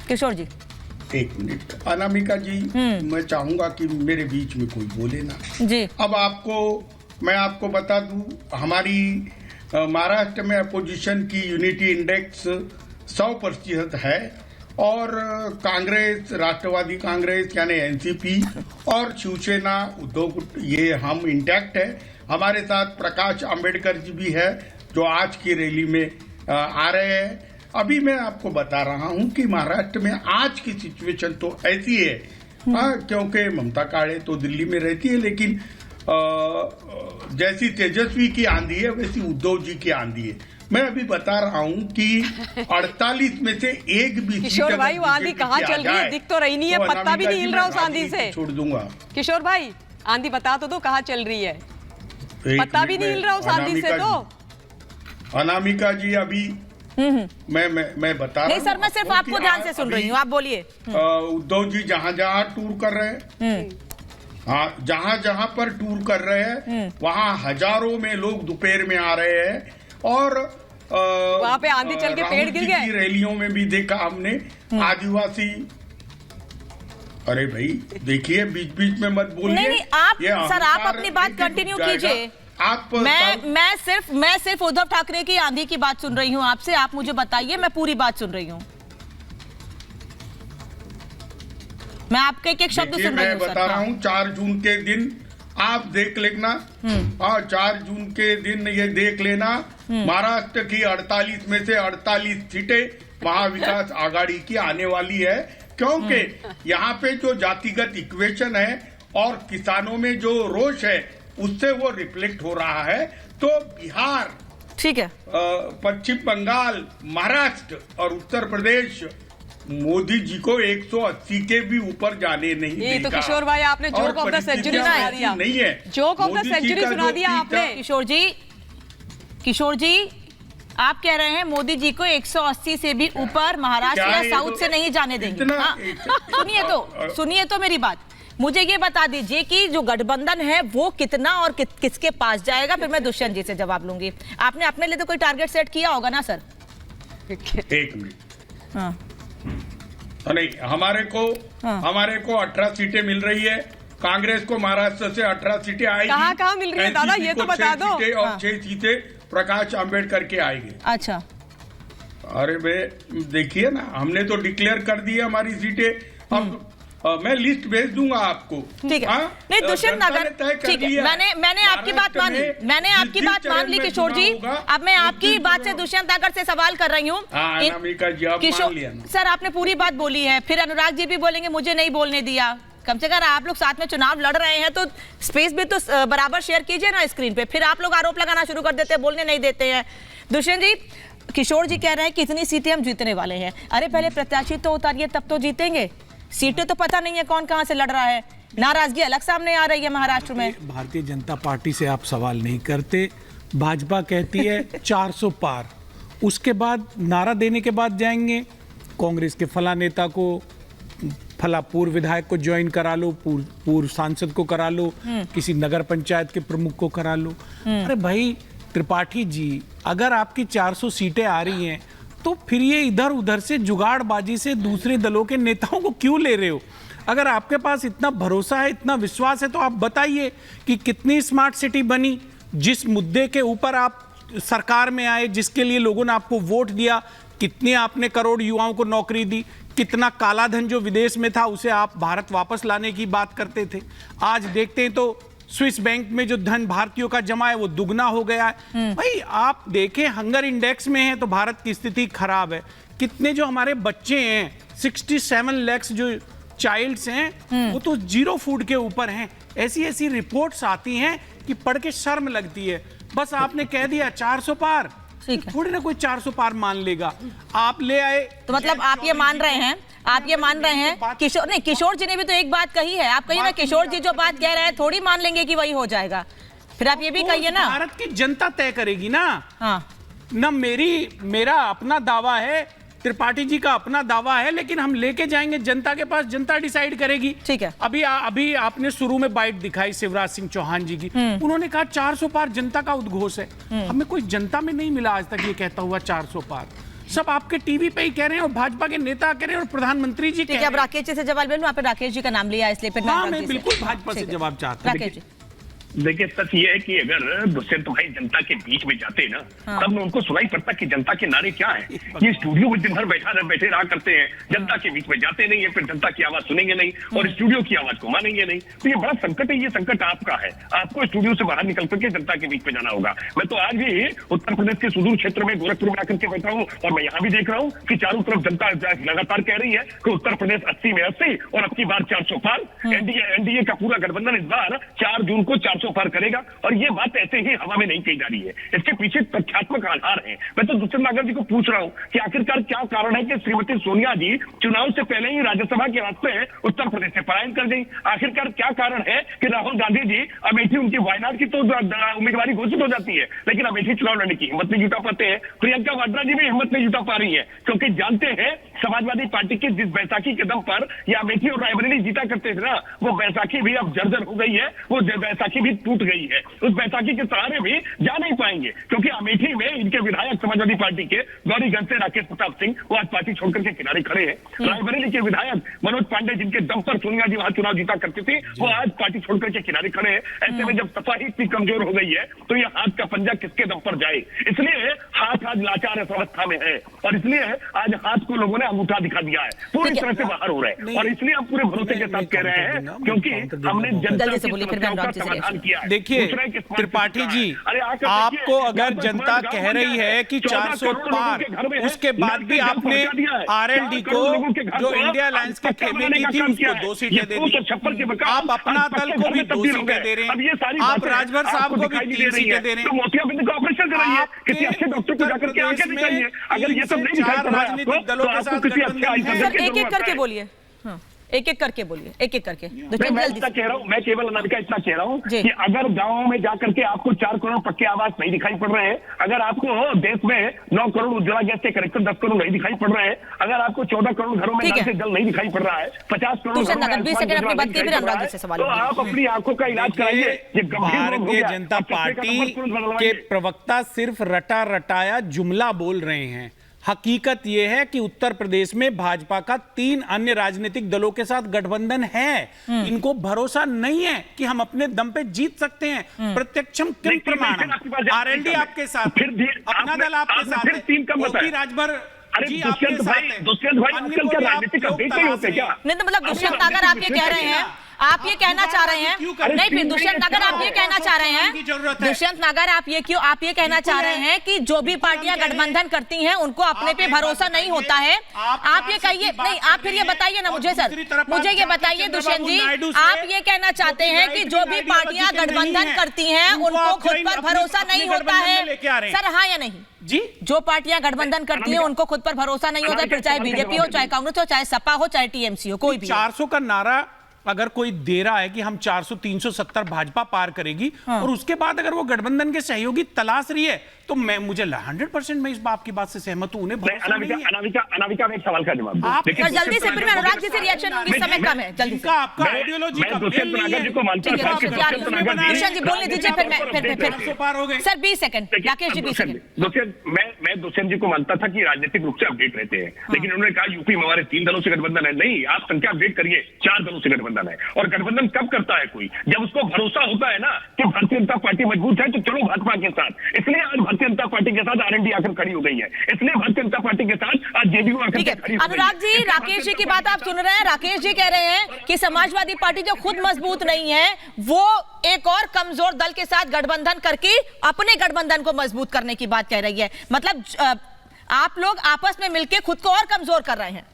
किशोर जी। एक मिनट अनामिका जी, मैं चाहूंगा कि मेरे बीच में कोई बोले ना जी। अब मैं आपको बता दूं, हमारी महाराष्ट्र में अपोजिशन की यूनिटी इंडेक्स 100% है और कांग्रेस, राष्ट्रवादी कांग्रेस यानी एनसीपी और शिवसेना, उद्धव, ये हम इंटैक्ट है। हमारे साथ प्रकाश आंबेडकर जी भी है जो आज की रैली में आ रहे हैं। अभी मैं आपको बता रहा हूं कि महाराष्ट्र में आज की सिचुएशन तो ऐसी है, क्योंकि ममता काळे तो दिल्ली में रहती है, लेकिन जैसी तेजस्वी की आंधी है वैसी उद्धव जी की आंधी है। मैं अभी बता रहा हूं कि 48 में से एक भी किशोर भाई, वो आंधी कहाँ चल रही है? दिख तो रही नहीं है, तो पत्ता भी नहीं हिल रहा उस आंधी से। छोड़ दूंगा। किशोर भाई, आंधी बता तो दो कहाँ चल रही है? पत्ता भी नहीं हिल रहा उस आंधी से। तो अनामिका जी अभी मैं बता रहा हूँ। नहीं सर, मैं सिर्फ आपको ध्यान से सुन रही हूँ, आप बोलिए। उद्धव जी जहाँ जहाँ टूर कर रहे हैं, हाँ, जहाँ जहाँ पर टूर कर रहे हैं वहाँ हजारों में लोग दोपहर में आ रहे हैं और वहाँ पे आंधी चल के पेड़ गिर गए। रैलियों में भी देखा हमने आदिवासी। अरे भाई देखिए, बीच बीच में मत बोलिए। नहीं, आप सर, आप अपनी बात कंटिन्यू कीजिए। मैं सिर्फ उद्धव ठाकरे की आंधी की बात सुन रही हूँ आपसे, आप मुझे बताइए, मैं पूरी बात सुन रही हूँ। मैं आपके एक शब्द सुन रही हूँ। मैं बता रहा हूँ 4 जून के दिन आप देख लेना, 4 जून के दिन ये देख लेना, महाराष्ट्र की 48 में से 48 सीटें महाविकास आघाड़ी की आने वाली है, क्योंकि यहाँ पे जो जातिगत इक्वेशन है और किसानों में जो रोष है उससे वो रिफ्लेक्ट हो रहा है। तो बिहार, ठीक है, पश्चिम बंगाल, महाराष्ट्र और उत्तर प्रदेश मोदी जी को 180 के भी ऊपर जाने नहीं देगा। ये तो किशोर भाई, आपने जोक ऑफ द सेंचुरी सुना दिया। नहीं है, जोक ऑफ द सेंचुरी सुना दिया आपने। किशोर जी, आप कह रहे हैं मोदी जी को 180 से भी ऊपर महाराष्ट्र या साउथ से नहीं जाने देंगे। सुनिए तो मेरी बात, मुझे ये बता दीजिए कि जो गठबंधन है वो कितना और किसके पास जाएगा, फिर मैं दुष्यंत जी से जवाब लूंगी। आपने अपने लिए तो कोई टारगेट सेट किया होगा ना सर? एक मिनट। हाँ। नहीं, हमारे को 18 सीटें मिल रही है, कांग्रेस को महाराष्ट्र से 18 सीटें आएगी। कहाँ मिल रही है दादा, ये तो बता दो। और 6 सीटें प्रकाश आंबेडकर के आएंगे। अच्छा, अरे भाई देखिए ना, हमने तो डिक्लेयर कर दी है हमारी सीटें। अब मैं लिस्ट भेज दूंगा आपको। ठीक है। नहीं दुष्यंत नगर, ठीक है, मैंने आपकी बात मान ली, मैंने आपकी बात मान ली किशोर जी। अब मैं आपकी बात से दुष्यंत नगर से सवाल कर रही हूँ। किशोर सर, आपने पूरी बात बोली है, फिर अनुराग जी भी बोलेंगे मुझे नहीं बोलने दिया। कम से कम आप लोग साथ में चुनाव लड़ रहे हैं तो स्पेस भी तो बराबर शेयर कीजिए ना स्क्रीन पे। फिर आप लोग आरोप लगाना शुरू कर देते हैं, बोलने नहीं देते हैं। दुष्यंत जी, किशोर जी कह रहे हैं कितनी सीटें हम जीतने वाले हैं। अरे पहले प्रत्याशी तो उतारिए, तब तो जीतेंगे। सीटें तो पता नहीं है कौन कहां से लड़ रहा है, नाराजगी अलग सामने आ रही है महाराष्ट्र में। भारतीय जनता पार्टी से आप सवाल नहीं करते, भाजपा कहती है 400 पार, उसके बाद नारा देने के बाद जाएंगे कांग्रेस के फला नेता को, फला पूर्व विधायक को ज्वाइन करा लो, पूर्व सांसद को करा लो, किसी नगर पंचायत के प्रमुख को करा लो। अरे भाई त्रिपाठी जी, अगर आपकी 400 सीटें आ रही हैं तो फिर ये इधर उधर से जुगाड़बाजी से दूसरे दलों के नेताओं को क्यों ले रहे हो? अगर आपके पास इतना भरोसा है, इतना विश्वास है, तो आप बताइए कि कितनी स्मार्ट सिटी बनी, जिस मुद्दे के ऊपर आप सरकार में आए, जिसके लिए लोगों ने आपको वोट दिया, कितने आपने करोड़ युवाओं को नौकरी दी, कितना काला धन जो विदेश में था उसे आप भारत वापस लाने की बात करते थे। आज देखते हैं तो स्विस बैंक में जो धन भारतीयों का जमा है वो दुगना हो गया है। भाई आप देखें, हंगर इंडेक्स में है तो भारत की स्थिति खराब है। कितने जो हमारे बच्चे हैं, 67 लाख जो चाइल्ड्स हैं वो तो जीरो फूड के ऊपर हैं। ऐसी ऐसी रिपोर्ट्स आती हैं कि पढ़ के शर्म लगती है। बस आपने कह दिया 400 पार, थोड़ी ना कोई 400 पार मान लेगा। आप ले आए तो मतलब आप ये मान रहे हैं, किशोर जी ने भी तो एक बात कही है। आप कहिए ना, किशोर जी जो बात कह रहे हैं थोड़ी मान लेंगे कि वही हो जाएगा। फिर आप ये भी कहिए ना, भारत की जनता तय करेगी ना। हाँ, ना मेरा अपना दावा है, त्रिपाठी जी का अपना दावा है, लेकिन हम लेके जाएंगे जनता के पास, जनता डिसाइड करेगी। ठीक है। अभी आपने शुरू में बाइट दिखाई शिवराज सिंह चौहान जी की, उन्होंने कहा 400 पार जनता का उद्घोष है। हमें कोई जनता में नहीं मिला आज तक ये कहता हुआ 400 पार। सब आपके टीवी पे ही कह रहे हैं और भाजपा के नेता कह रहे हैं और प्रधानमंत्री जी कह रहे हैं। अब राकेश जी से जवाब ले लूं, आपने राकेश जी का नाम लिया इसलिए फिर मैं बिल्कुल भाजपा से जवाब चाहता हूं। राकेश जी देखिए, सच ये है कि अगर दुष्यंत भाई जनता के बीच में जाते ना, तब में उनको सुनाई पड़ता कि जनता के नारे क्या है। ये स्टूडियो में दिन भर बैठे रहा करते हैं, जनता के बीच में जाते नहीं है, फिर जनता की आवाज सुनेंगे नहीं और स्टूडियो की आवाज को मानेंगे नहीं। तो ये बड़ा संकट है, ये संकट आपका है। आपको स्टूडियो से बाहर निकल करके जनता के बीच में जाना होगा। मैं तो आज भी उत्तर प्रदेश के सुदूर क्षेत्र में गोरखपुर में आकर के बैठा हूँ और मैं यहाँ भी देख रहा हूँ कि चारों तरफ जनता लगातार कह रही है कि उत्तर प्रदेश 80 में 80 और अब की बार 400 पार। एनडीए का पूरा गठबंधन इस बार 4 जून को 400 पार करेगा और ये बात ऐसे ही हवा में नहीं कही जा रही है, इसके पीछे तथ्यात्मक आधार है। मैं तो दुष्यंत नागर जी को पूछ रहा हूं कि आखिरकार क्या कारण है कि श्रीमती सोनिया जी चुनाव से पहले ही राज्यसभा के वास्ते उत्तर प्रदेश से पलायन कर गई। आखिरकार क्या कारण है कि राहुल गांधी जी अमेठी, उनकी वायनाड की तो उम्मीदवारी घोषित हो जाती है लेकिन अमेठी चुनाव लड़ने की हिम्मत नहीं जुटा पाते हैं। प्रियंका वाड्रा जी भी हिम्मत नहीं जुटा पा रही है क्योंकि जानते हैं समाजवादी पार्टी की जिस बैसाखी के दम पर या अमेठी और रायबरेली जीता करते थे ना, वो बैसाखी भी अब जर्जर हो गई है, वो बैसाखी भी टूट गई है। उस बैसाखी के सहारे भी जा नहीं पाएंगे क्योंकि अमेठी में इनके विधायक समाजवादी पार्टी के गौरीगंज से राकेश प्रताप सिंह वो आज पार्टी छोड़कर के किनारे खड़े हैं। रायबरेली के विधायक मनोज पांडे जिनके दम पर सोनिया जी वहां चुनाव जीता करती थी, वो आज पार्टी छोड़कर के किनारे खड़े हैं। ऐसे में जब सपा ही इतनी कमजोर हो गई है तो ये हाथ का पंजा किसके दम पर जाए। इसलिए हाथ आज लाचार अवस्था में है और इसलिए आज हाथ को लोगों ने अंगूठा दिखा दिया है, पूरी तरह से बाहर हो रहे हैं। और इसलिए हम पूरे भरोसे के साथ कह रहे हैं क्योंकि हमने जनता की समस्याओं का समाधान किया है। देखिए त्रिपाठी जी, आपको अगर जनता कह रही है कि 400 पार, उसके बाद भी आपने आरएलडी को जो इंडिया अलायंस के खेमे की थी उसको 2 सीटें दे दी। आप अपना दल को भी 2 सीटें दे रहे हैं, आप राजभर साहब को भी 3 सीटें दे रहे हैं। मोतियाबिंद का ऑपरेशन कराइए, किसी अच्छे डॉक्टर को जाकर के आके दिखाइए। अगर ये सब नहीं दिखाई पड़ रहा है राजनीतिक दलों के साथ सर एक एक करके बोलिए, एक एक करके बोलिए, एक एक करके। मैं इतना कह रहा हूँ, मैं केवल अनामिका इतना कह रहा हूँ कि अगर गाँव में जाकर के आपको 4 करोड़ पक्के आवास नहीं दिखाई पड़ रहे हैं, अगर आपको देश में 9 करोड़ उज्ज्वला गैस के कनेक्शन 10 करोड़ नहीं दिखाई पड़ रहे हैं, अगर आपको 14 करोड़ घरों में नल से जल नहीं दिखाई पड़ रहा है, 50 करोड़ तो आप अपनी आंखों का इलाज कराइए। भारतीय जनता पार्टी के प्रवक्ता सिर्फ रटा रटाया जुमला बोल रहे हैं। हकीकत यह है कि उत्तर प्रदेश में भाजपा का 3 अन्य राजनीतिक दलों के साथ गठबंधन है। इनको भरोसा नहीं है कि हम अपने दम पे जीत सकते हैं। प्रत्यक्षम किम प्रमाणम, आरएलडी आपके साथ, अपना दल आपके साथ है, ओपी राजभर जी आपके साथ है। दुष्यंत भाई आजकल क्या राजनीतिक अपडेट नहीं होते क्या? नहीं तो मतलब दुष्यंत नागर आप ये कह रहे हैं, आप ये कहना चाह रहे हैं, नहीं फिर दुष्यंत नागर आप ये कहना चाह रहे हैं, दुष्यंत नागर आप ये कहना चाह रहे हैं कि जो भी पार्टियां गठबंधन करती हैं उनको अपने पे भरोसा नहीं होता है। आप ये कहिए, नहीं आप फिर ये बताइए ना मुझे, सर मुझे ये बताइए दुष्यंत जी, आप ये कहना चाहते हैं कि जो भी पार्टियां गठबंधन करती हैं उनको खुद पर भरोसा नहीं होता है, सर हाँ या नहीं जी? जो पार्टियां गठबंधन करती हैं उनको खुद पर भरोसा नहीं होता, फिर चाहे बीजेपी हो, चाहे कांग्रेस हो, चाहे सपा हो, चाहे टीएमसी हो, कोई भी। 400 का नारा अगर कोई दे रहा है कि हम 400 370 भाजपा पार करेगी और उसके बाद अगर वो गठबंधन के सहयोगी तलाश रही है तो मुझे 100% मैं इस बात की बात से सहमत हूं। उन्हें अनामिका में एक सवाल का जवाब दो। जल्दी से, फिर मैं अनुराग जी से रिएक्शन लूंगी, समय कम है, जल्दी से। आपका आइडियोलॉजी का दुष्यंत नागर जी को मानता हूं, दुष्यंत जी बोलने दीजिए, फिर पार हो गए sir 20 second, Rakesh ji 20 second. मैं दुष्यंत जी को मानता था कि राजनीतिक रूप से अपडेट रहते हैं, लेकिन उन्होंने कहा यूपी में हमारे 3 दलों से गठबंधन है। नहीं, आप संख्या अपडेट करिए, 4 दलों से गठबंधन है। और गठबंधन कब करता है कोई? जब उसको भरोसा होता है ना कि भारतीय जनता पार्टी मजबूत है तो चलो भाजपा के साथ। इसलिए आज भारतीय जनता पार्टी के साथ आरएनडी आकर खड़ी हो गई है, इसलिए भारतीय जनता पार्टी के साथ आज जेडीयू आकर खड़ी हो गई है। अनुराग जी, राकेश जी की बात आप सुन रहे हैं, राकेश जी कह रहे हैं कि समाजवादी पार्टी जो खुद मजबूत नहीं है वो एक और कमजोर दल के साथ गठबंधन करके अपने गठबंधन को मजबूत करने की बात कह रही है। मतलब आप लोग आपस में मिलकर खुद को और कमजोर कर रहे हैं।